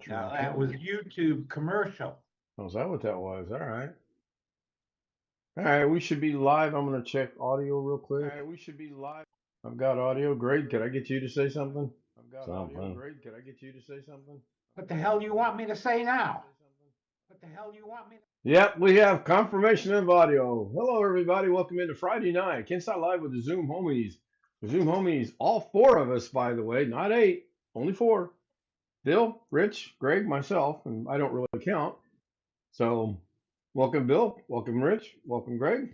Now that was YouTube commercial. Oh, is that what that was? All right. All right, we should be live. I'm going to check audio real quick. All right, we should be live. I've got audio. Greg, could I get you to say something? I've got audio. Greg, could I get you to say something? What the hell do you want me to say now? What the hell do you want me to Yep, we have confirmation of audio. Hello, everybody. Welcome into Friday night. Can't Stop Live with the Zoom homies. The Zoom homies, all four of us, by the way, not eight, only four. Bill, Rich, Greg, myself, and I don't really count. So, welcome, Bill. Welcome, Rich. Welcome, Greg.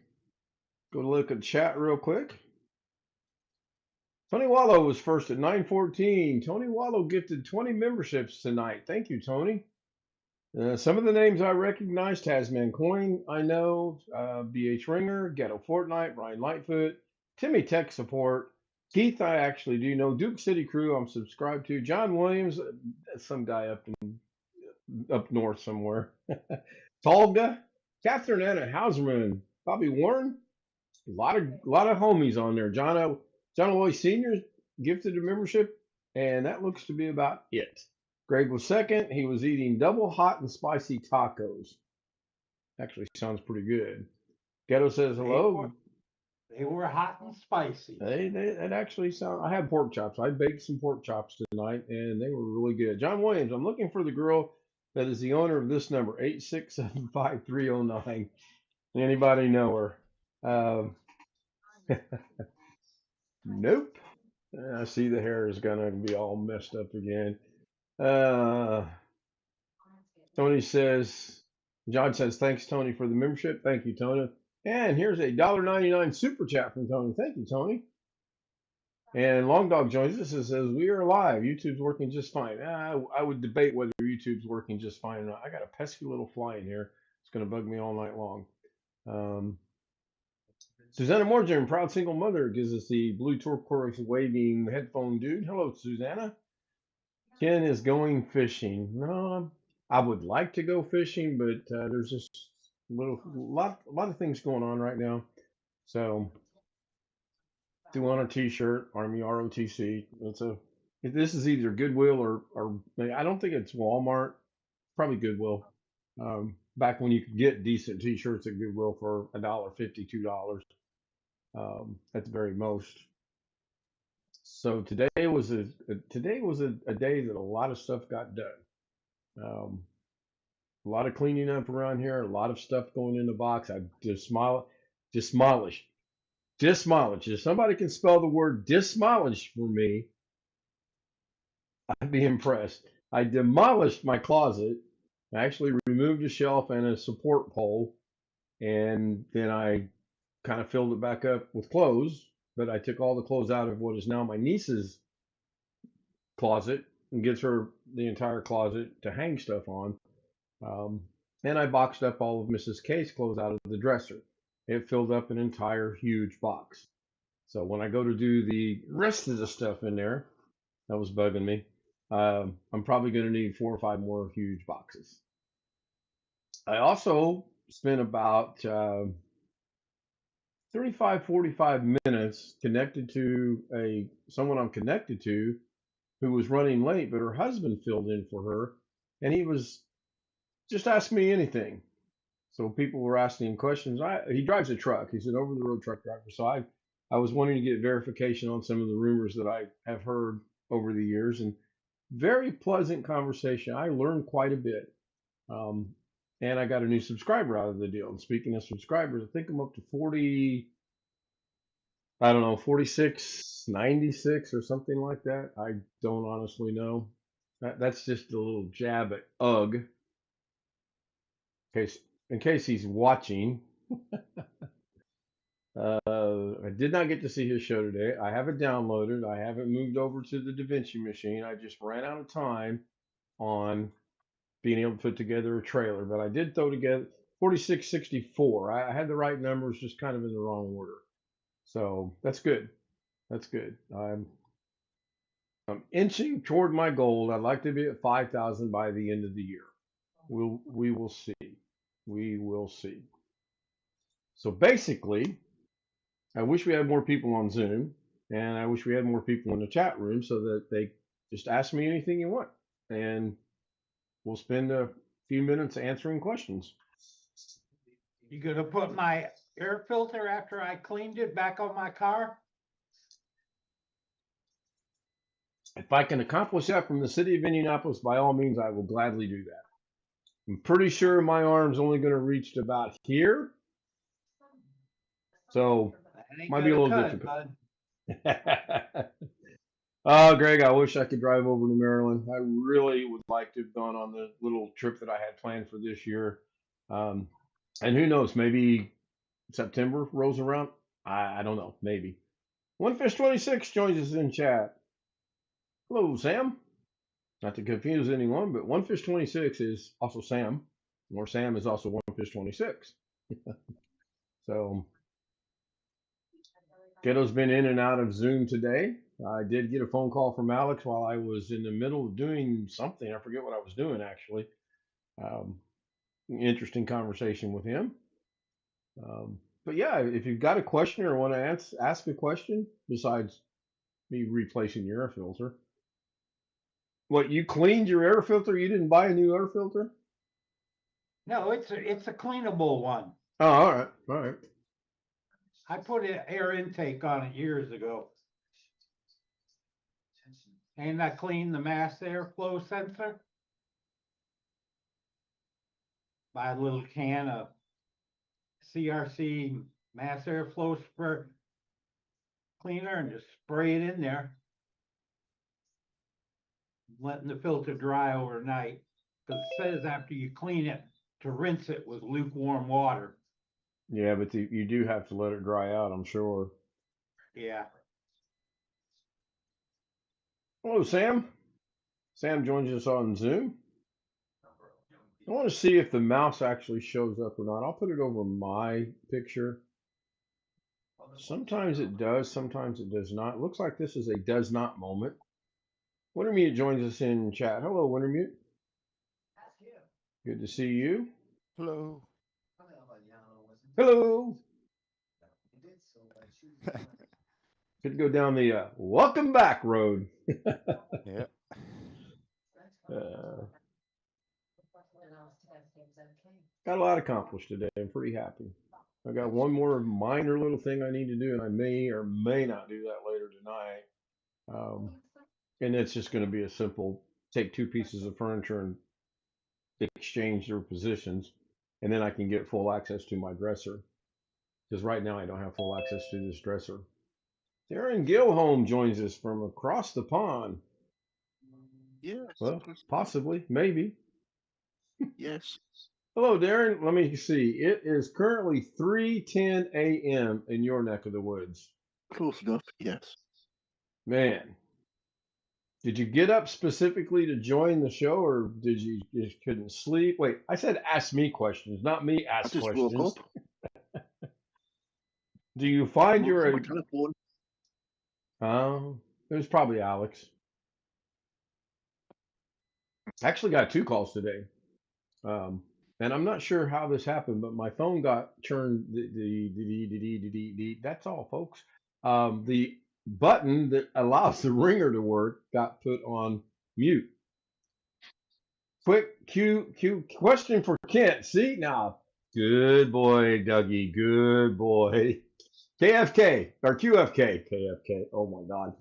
Go to look at the chat real quick. Tony Wallow was first at 914. Tony Wallow gifted 20 memberships tonight. Thank you, Tony. Some of the names I recognize: Tasman Coin, I know, BH Ringer, Ghetto Fortnite, Brian Lightfoot, Timmy Tech Support, Keith, I actually do know, Duke City Crew, I'm subscribed to, John Williams, some guy up north somewhere, Tolga, Catherine Anna Hauserman, Bobby Warren, a lot of homies on there. John O'Loy Sr. gifted a membership, and that looks to be about it. Greg was second. He was eating double hot and spicy tacos. Actually sounds pretty good. Ghetto says hello. They were hot and spicy. It actually sound. I had pork chops. I baked some pork chops tonight, and they were really good. John Williams, I'm looking for the girl that is the owner of this number, 8675309. Anybody know her? Nope. I see the hair is gonna be all messed up again. Tony says, John says, thanks, Tony, for the membership. Thank you, Tony. And here's a $1.99 super chat from Tony. Thank you, Tony. And Long Dog joins us and says, we are live. YouTube's working just fine. I would debate whether YouTube's working just fine or not. I got a pesky little fly in here. It's going to bug me all night long. Susanna Morgan, proud single mother, gives us the blue turquoise waving headphone dude. Hello, Susanna. Ken is going fishing. No, I would like to go fishing, but there's just a lot of things going on right now. So, do on a T-shirt, Army ROTC. This is either Goodwill or I don't think it's Walmart. Probably Goodwill. Back when you could get decent T-shirts at Goodwill for $1.50, $2, at the very most. So today was a day that a lot of stuff got done. A lot of cleaning up around here, a lot of stuff going in the box. I demolished. If somebody can spell the word demolished for me, I'd be impressed. I demolished my closet. I actually removed a shelf and a support pole, and then I kind of filled it back up with clothes. But I took all the clothes out of what is now my niece's closet and gives her the entire closet to hang stuff on. And I boxed up all of Mrs. K's clothes out of the dresser. It filled up an entire huge box. So when I go to do the rest of the stuff in there, that was bugging me. I'm probably going to need 4 or 5 more huge boxes. I also spent about 45 minutes connected to someone I'm connected to who was running late, but her husband filled in for her, and he was just asking me anything. So people were asking him questions. He drives a truck. He's an over-the-road truck driver. So I was wanting to get verification on some of the rumors that I have heard over the years, and very pleasant conversation. I learned quite a bit. And I got a new subscriber out of the deal. And speaking of subscribers, I think I'm up to 4696 or something like that. I don't honestly know. That's just a little jab at UG. In case he's watching. I did not get to see his show today. I have it downloaded. I haven't moved over to the DaVinci machine. I just ran out of time on being able to put together a trailer. But I did throw 4664. I had the right numbers, just kind of in the wrong order. So that's good. That's good. I'm inching toward my goal. I'd like to be at 5,000 by the end of the year. We will see. We will see. So basically, I wish we had more people on Zoom, and I wish we had more people in the chat room so that they just ask me anything you want, and we'll spend a few minutes answering questions. You gonna put my air filter after I cleaned it back on my car? If I can accomplish that from the city of Indianapolis, by all means, I will gladly do that. I'm pretty sure my arm's only going to reach to about here, so That ain't might be a gonna little cut it, difficult. bud. Oh, Greg, I wish I could drive over to Maryland. I really would like to have gone on the little trip that I had planned for this year. Um, and who knows, maybe September rolls around. I don't know, maybe. OneFish26 joins us in chat. Hello, Sam. Not to confuse anyone, but OneFish26 is also Sam, or Sam is also OneFish26. So, Kiddo's been in and out of Zoom today. I did get a phone call from Alex while I was in the middle of doing something. I forget what I was doing actually. Um, Interesting conversation with him. But yeah, if you've got a question or want to ask a question, besides me replacing your air filter, what, you cleaned your air filter? You didn't buy a new air filter? No, it's a cleanable one. Oh, all right, all right. I put an air intake on it years ago. And I cleaned the mass airflow sensor by a little can of CRC mass airflow spray cleaner and just spray it in there. Letting the filter dry overnight. Because it says after you clean it to rinse it with lukewarm water. Yeah, but you do have to let it dry out, I'm sure. Yeah. Hello, Sam. Sam joins us on Zoom. I want to see if the mouse actually shows up or not. I'll put it over my picture. Sometimes it does, sometimes it does not. It looks like this is a does not moment. Wintermute joins us in chat. Hello, Wintermute. Good to see you. Hello. Hello. Could go down the welcome back road. Yeah. Got a lot accomplished today. I'm pretty happy. I got one more minor little thing I need to do, and I may or may not do that later tonight. And it's just going to be a simple take two pieces of furniture and exchange their positions, and then I can get full access to my dresser. Because right now I don't have full access to this dresser. Darren Gilholm joins us from across the pond. Yes. Well, possibly, maybe. Yes. Hello, Darren. Let me see. It is currently 3:10 a.m. in your neck of the woods. Close enough. Yes. Man, did you get up specifically to join the show, or did you just couldn't sleep? Wait, I said ask me questions, not me I ask just questions. woke up. Do you find Looked you're at a... my telephone. It was probably Alex. I actually got two calls today. And I'm not sure how this happened, but my phone got turned. That's all, folks. The button that allows the ringer to work got put on mute. Quick question for Kent. See now, good boy, Dougie. Good boy. KFK or QFK. KFK. Oh my God.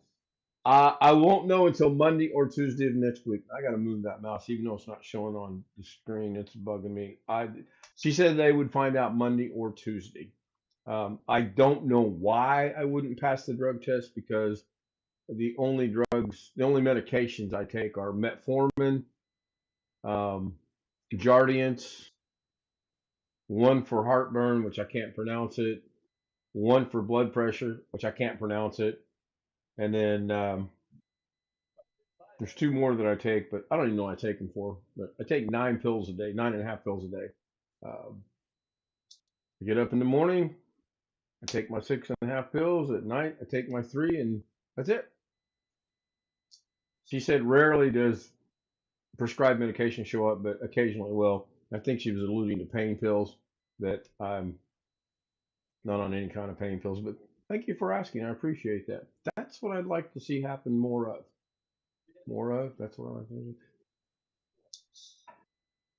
I won't know until Monday or Tuesday of next week. I got to move that mouse, even though it's not showing on the screen. It's bugging me. She said they would find out Monday or Tuesday. I don't know why I wouldn't pass the drug test, because the only medications I take are metformin, Jardiance, one for heartburn, which I can't pronounce it, one for blood pressure, which I can't pronounce it, and then there's two more that I take, but I don't even know what I take them for. But I take 9 pills a day, 9.5 pills a day. I get up in the morning, I take my 6.5 pills. At night, I take my 3, and that's it. She said rarely does prescribed medication show up, but occasionally will. I think she was alluding to pain pills, that I'm not on any kind of pain pills, but thank you for asking. I appreciate that. That's what I'd like to see happen more of. More of, that's what I like to do.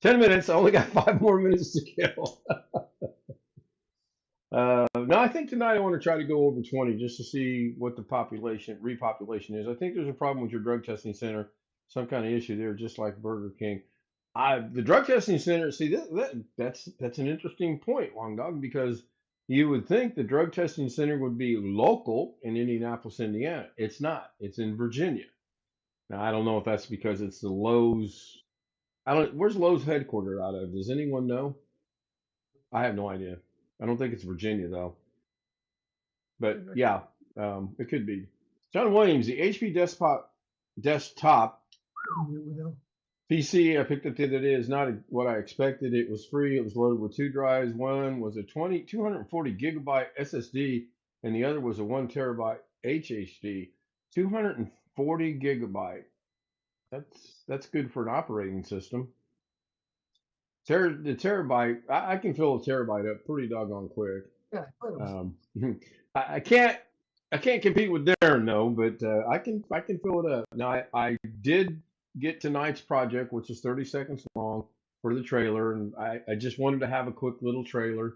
10 minutes, I only got 5 more minutes to kill. No, I think tonight I want to try to go over 20 just to see what the repopulation is. I think there's a problem with your drug testing center, some kind of issue there, just like Burger King. The drug testing center, see, that's an interesting point, Long Dog, because you would think the drug testing center would be local in Indianapolis, Indiana. It's not. It's in Virginia. Now, I don't know if that's because it's the Lowe's. Where's Lowe's headquartered out of? Does anyone know? I have no idea. I don't think it's Virginia though. But yeah, it could be. John Williams, the HP desktop PC I picked up the other day is not what I expected. It was free. It was loaded with 2 drives. One was a 240 gigabyte SSD, and the other was a 1 terabyte HHD. 240 gigabyte. That's good for an operating system. The terabyte, I can fill a terabyte up pretty doggone quick. Yeah, Um, I can't compete with Darren though, but I can fill it up. Now I did get tonight's project, which is 30 seconds long for the trailer, and I just wanted to have a quick little trailer.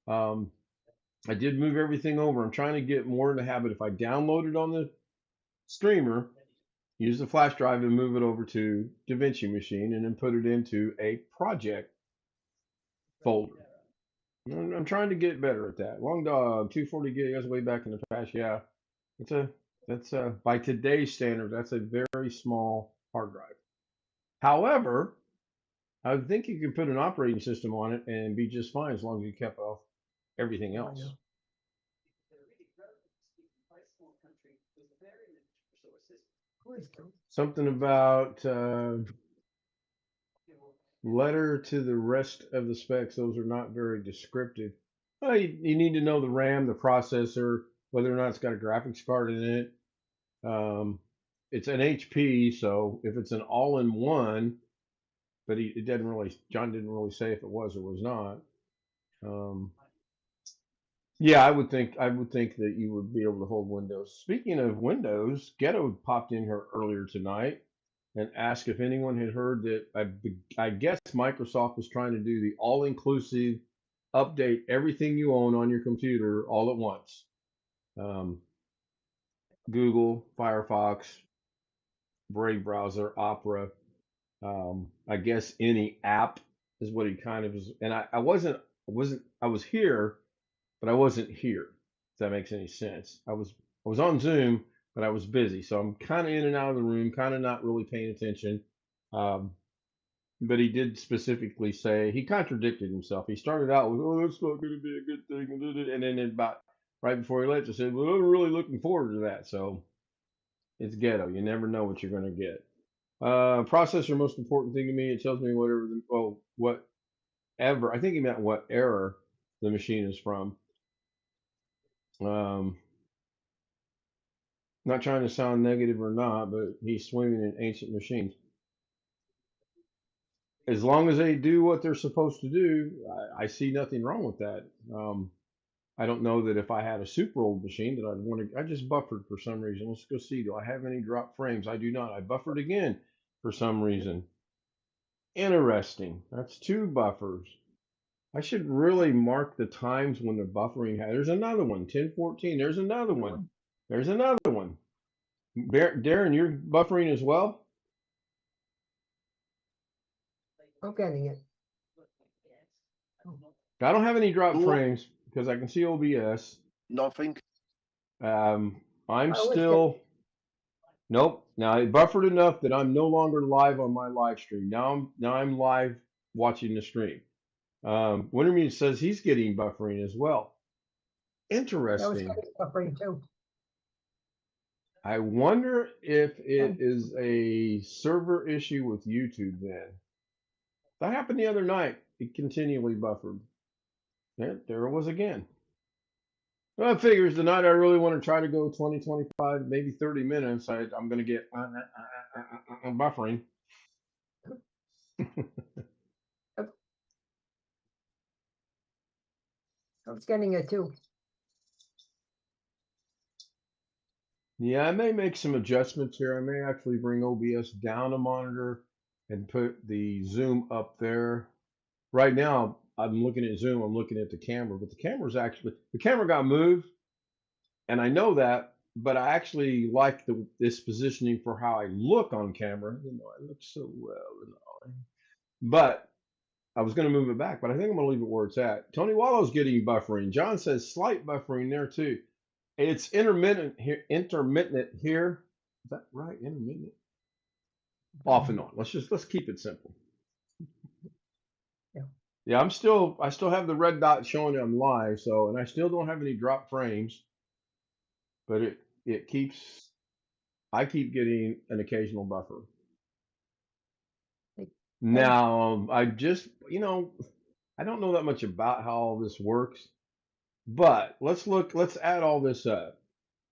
I did move everything over. I'm trying to get more in the habit. If I download it on the streamer, use the flash drive and move it over to DaVinci Machine, and then put it into a project folder. I'm trying to get better at that. Long Dog, 240 gig, that's way back in the past. Yeah, that's by today's standard, that's a very small hard drive. However, I think you can put an operating system on it and be just fine as long as you kept off everything else. Something about letter to the rest of the specs. Those are not very descriptive. Well, you need to know the RAM, the processor, whether or not it's got a graphics card in it. It's an HP, so if it's an all-in-one, but John didn't really say if it was or was not. Yeah, I would think that you would be able to hold Windows. Speaking of Windows, Ghetto popped in here earlier tonight and asked if anyone had heard that I guess Microsoft is trying to do the all-inclusive update everything you own on your computer all at once. Google, Firefox, Brave browser, Opera, I guess any app is what he kind of is. And I was here, but I wasn't here. If that makes any sense. I was on Zoom, but I was busy, so I'm kind of in and out of the room, kind of not really paying attention. But he did specifically say he contradicted himself. He started out with, "Oh, that's not going to be a good thing," and then about right before he left, he said, "Well, I'm really looking forward to that." So it's Ghetto. You never know what you're going to get. Processor, most important thing to me. It tells me whatever. I think he meant what error the machine is from. Not trying to sound negative or not, but he's swimming in ancient machines. As long as they do what they're supposed to do, I see nothing wrong with that. I don't know that if I had a super old machine that I'd want to. I just buffered for some reason. Let's go see. Do I have any drop frames? I do not. I buffered again for some reason. Interesting. That's 2 buffers. I should really mark the times when the buffering. There's another one. 1014. There's another one. There's another one. Darren, you're buffering as well? I'm getting it. I don't have any drop Cool. frames because I can see OBS. Nothing. I'm was still. Nope. Now it buffered enough that I'm no longer live on my live stream. Now I'm live watching the stream. Wintermute says he's getting buffering as well. That was Interesting. getting buffering too. I wonder if it is a server issue with YouTube then. That happened the other night. It continually buffered. Yeah, there it was again. Well, it figures the night I really want to try to go 20, 25, maybe 30 minutes, I'm going to get buffering. Yep, I was getting it too. Yeah, I may make some adjustments here. I may actually bring OBS down a monitor and put the zoom up there. Right now, I'm looking at Zoom, I'm looking at the camera, but the camera got moved, and I know that, but I actually like this positioning for how I look on camera. You know, I look so well and all. But I was going to move it back, but I think I'm going to leave it where it's at. Tony Wallow's getting buffering. John says slight buffering there too. It's intermittent here. Intermittent here. Is that right? Intermittent. Off and on. Let's keep it simple. Yeah. Yeah, I still have the red dot showing I'm live, so, and I still don't have any drop frames, but it keeps, I keep getting an occasional buffer. Like, Now, I just, I don't know that much about how all this works, but let's add all this up.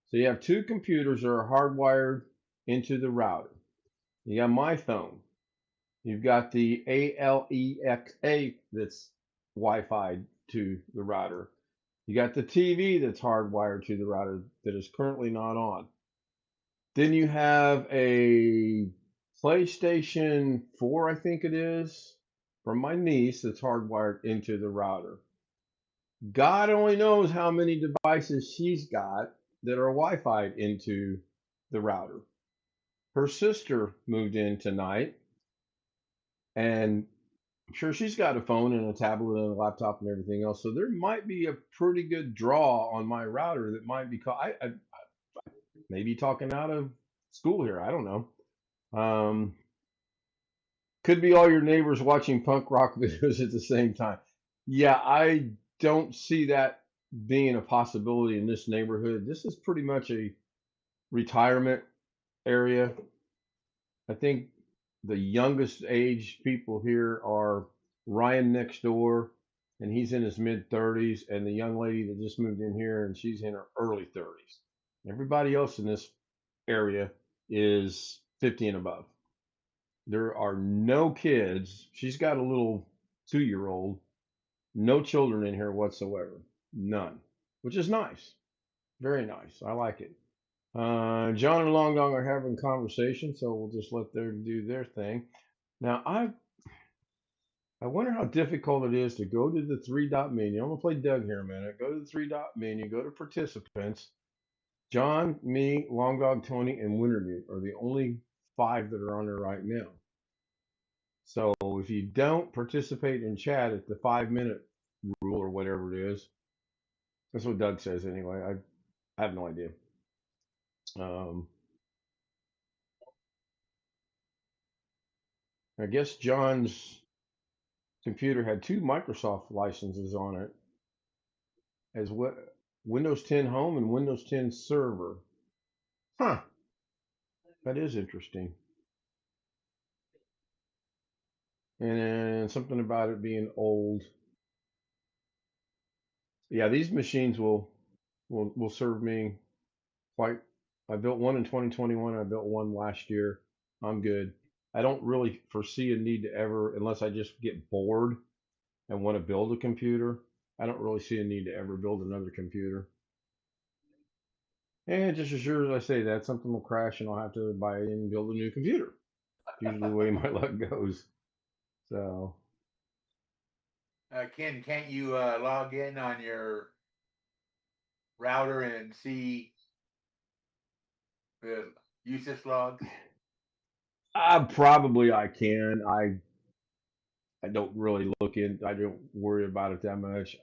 So you have two computers that are hardwired into the router. You got my phone. You've got the ALEXA that's Wi-Fi to the router. You got the TV that's hardwired to the router that is currently not on. Then you have a PlayStation 4, I think it is, from my niece that's hardwired into the router. God only knows how many devices she's got that are Wi-Fi into the router. Her sister moved in tonight, and I'm sure she's got a phone and a tablet and a laptop and everything else. So there might be a pretty good draw on my router that might be I maybe talking out of school here. I don't know. Could be all your neighbors watching punk rock videos at the same time. Yeah, I don't see that being a possibility in this neighborhood. This is pretty much a retirement area. I think the youngest age people here are Ryan next door, and he's in his mid 30s, and the young lady that just moved in here, and she's in her early 30s. Everybody else in this area is 50 and above. There are no kids. She's got a little 2-year-old. No children in here whatsoever. None, which is nice. Very nice. I like it. John and Long Dong are having conversation, so we'll just let them do their thing. Now, I wonder how difficult it is to go to the three dot menu. I'm gonna play Doug here a minute. Go to the three dot menu. Go to participants. John, me, Long Dog, Tony, and Wintermute are the only 5 that are on there right now. So if you don't participate in chat at the 5-minute rule or whatever it is, that's what Doug says anyway. I have no idea. I guess John's computer had 2 Microsoft licenses on it, as what Windows 10 Home and Windows 10 Server. Huh. That is interesting. And something about it being old. Yeah, these machines will serve me quite. I built one in 2021. I built one last year. I'm good. I don't really foresee a need to ever, unless I just get bored and want to build a computer. I don't really see a need to ever build another computer. And just as sure as I say that, something will crash and I'll have to buy and build a new computer. Usually the way my luck goes. So Ken, can't you log in on your router and see the usage logs? probably I can. I don't really look in. I don't worry about it that much.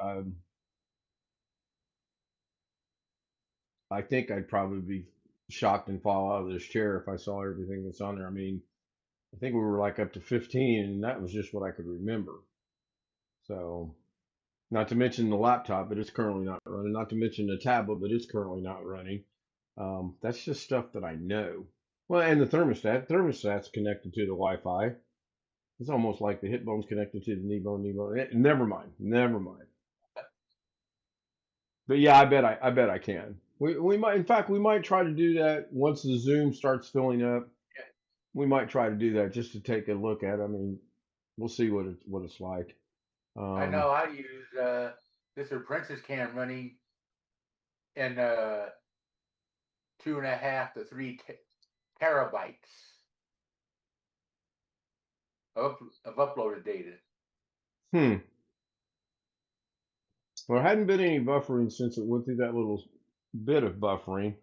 I think I'd probably be shocked and fall out of this chair if I saw everything that's on there. I mean, I think we were like up to 15, and that was just what I could remember. So, not to mention the laptop, but it's currently not running. Not to mention the tablet, but it's currently not running. That's just stuff that I know. Well, and the thermostat. Thermostat's connected to the Wi-Fi. It's almost like the hip bone's connected to the knee bone. Never mind. Never mind. But yeah, I bet I can. We might, in fact, we might try to do that once the Zoom starts filling up. We might try to do that just to take a look at it. I mean, we'll see what it's like. I know I use Mr. Prince's cam running in 2.5 to 3 terabytes of uploaded data. Well, there hadn't been any buffering since it went through that little bit of buffering.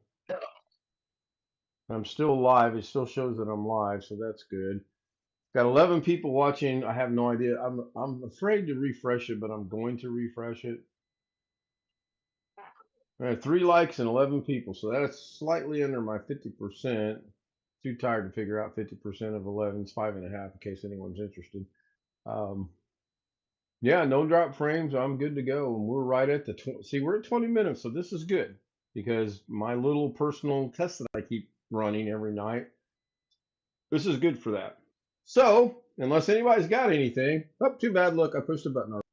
I'm still live. It still shows that I'm live, so that's good. Got 11 people watching. I have no idea. I'm afraid to refresh it, but I'm going to refresh it. I have 3 likes and 11 people, so that's slightly under my 50%. Too tired to figure out 50% of 11 is 5.5 in case anyone's interested. Yeah, no drop frames. I'm good to go, and we're right at the see. We're at 20 minutes, so this is good because my little personal test that I keep running every night. This is good for that. So, unless anybody's got anything, oh, too bad. Look, I pushed a button already.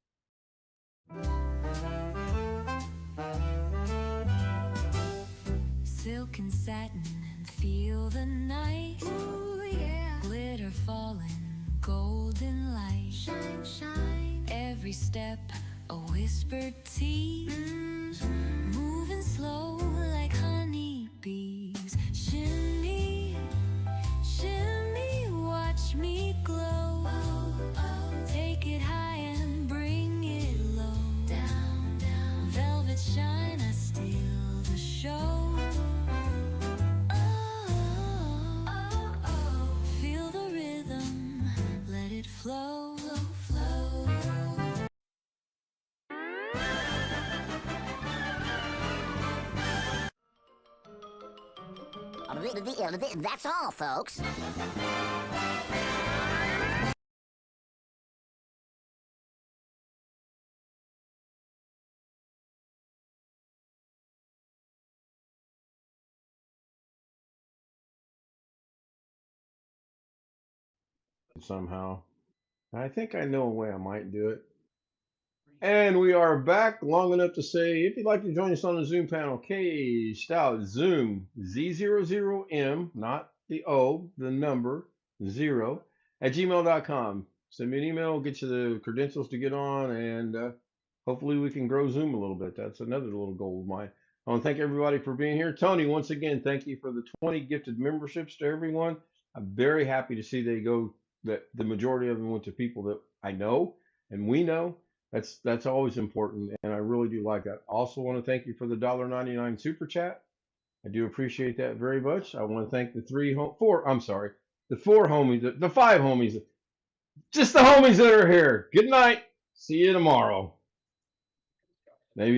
Silk and satin and feel the night. Ooh, yeah. Glitter falling, golden light. Shine, shine. Every step a whispered tease. Moving slow like honey bees. Shimmy, shimmy, watch me glow. Oh, oh. Take it high and bring it low. Down, down. Velvet shine, I steal the show. Flow, flow. That's all, folks. Somehow. I think I know a way I might do it. And we are back long enough to say, if you'd like to join us on the Zoom panel, K Stout Zoom Z00M, not the O, the number 0 at gmail.com. Send me an email, get you the credentials to get on, and hopefully we can grow Zoom a little bit. That's another little goal of mine. I want to thank everybody for being here. Tony, once again, thank you for the 20 gifted memberships to everyone. I'm very happy to see they go, that the majority of them went to people that I know and we know. That's always important, and I really do like that. Also want to thank you for the $1.99 super chat. I do appreciate that very much. I want to thank the 4 homies, the 5 homies, just the homies that are here. Good night. See you tomorrow. Maybe